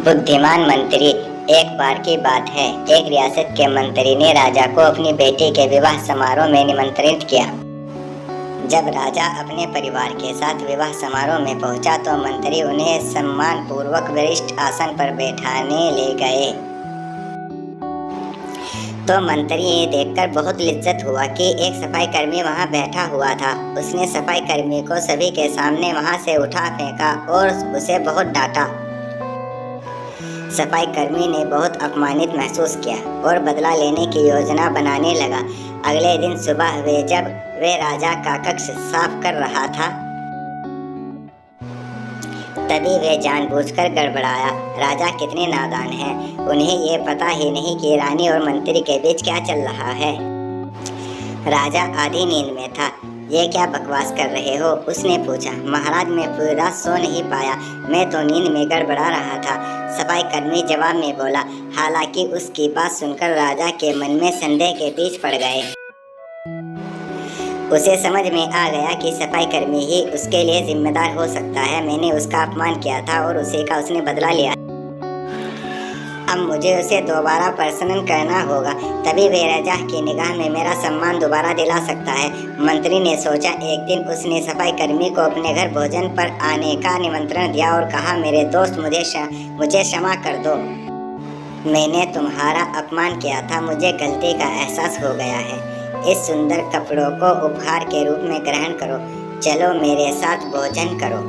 बुद्धिमान मंत्री। एक बार की बात है, एक रियासत के मंत्री ने राजा को अपनी बेटी के विवाह समारोह में निमंत्रित किया। जब राजा अपने परिवार के साथ विवाह समारोह में पहुंचा तो मंत्री उन्हें सम्मान पूर्वक वरिष्ठ आसन पर बैठाने ले गए। तो मंत्री ये देखकर बहुत लिज्जत हुआ कि एक सफाई कर्मी वहां बैठा हुआ था। उसने सफाई कर्मी को सभी के सामने वहां से उठा फेंका और उसे बहुत डांटा। सफाई कर्मी ने बहुत अपमानित महसूस किया और बदला लेने की योजना बनाने लगा। अगले दिन सुबह जब वे राजा का कक्ष साफ कर रहा था, तभी वे जानबूझकर गड़बड़ाया। राजा कितने नादान हैं, उन्हें ये पता ही नहीं कि रानी और मंत्री के बीच क्या चल रहा है। राजा आधी नींद में था। ये क्या बकवास कर रहे हो? उसने पूछा। महाराज, मैं पूरी रात सो नहीं पाया, मैं तो नींद में गड़बड़ा रहा था, सफाई कर्मी जवाब में बोला। हालांकि उसकी बात सुनकर राजा के मन में संदेह के बीज पड़ गए। उसे समझ में आ गया कि सफाई कर्मी ही उसके लिए जिम्मेदार हो सकता है। मैंने उसका अपमान किया था और उसी का उसने बदला लिया। अब मुझे उसे दोबारा प्रसन्न करना होगा, तभी वे राजा की निगाह में मेरा सम्मान दोबारा दिला सकता है। मंत्री ने सोचा। एक दिन उसने सफाई कर्मी को अपने घर भोजन पर आने का निमंत्रण दिया और कहा, मेरे दोस्त, मुझे क्षमा कर दो। मैंने तुम्हारा अपमान किया था, मुझे गलती का एहसास हो गया है। इस सुंदर कपड़ों को उपहार के रूप में ग्रहण करो। चलो मेरे साथ भोजन करो।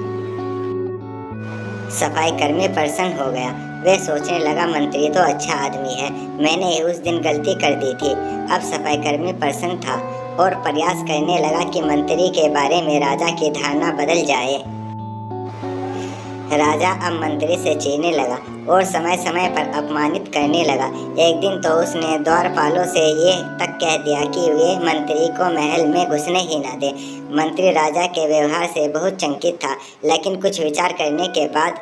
सफाई कर्मी प्रसन्न हो गया। वे सोचने लगा, मंत्री तो अच्छा आदमी है, मैंने उस दिन गलती कर दी थी। अब सफाई कर्मी प्रसन्न था और प्रयास करने लगा कि मंत्री के बारे में राजा की धारणा बदल जाए। राजा अब मंत्री से चीरने लगा और समय समय पर अपमानित करने लगा। एक दिन तो उसने द्वारपालों से ये तक कह दिया कि वे मंत्री को महल में घुसने ही न दे। मंत्री राजा के व्यवहार से बहुत चकित था, लेकिन कुछ विचार करने के बाद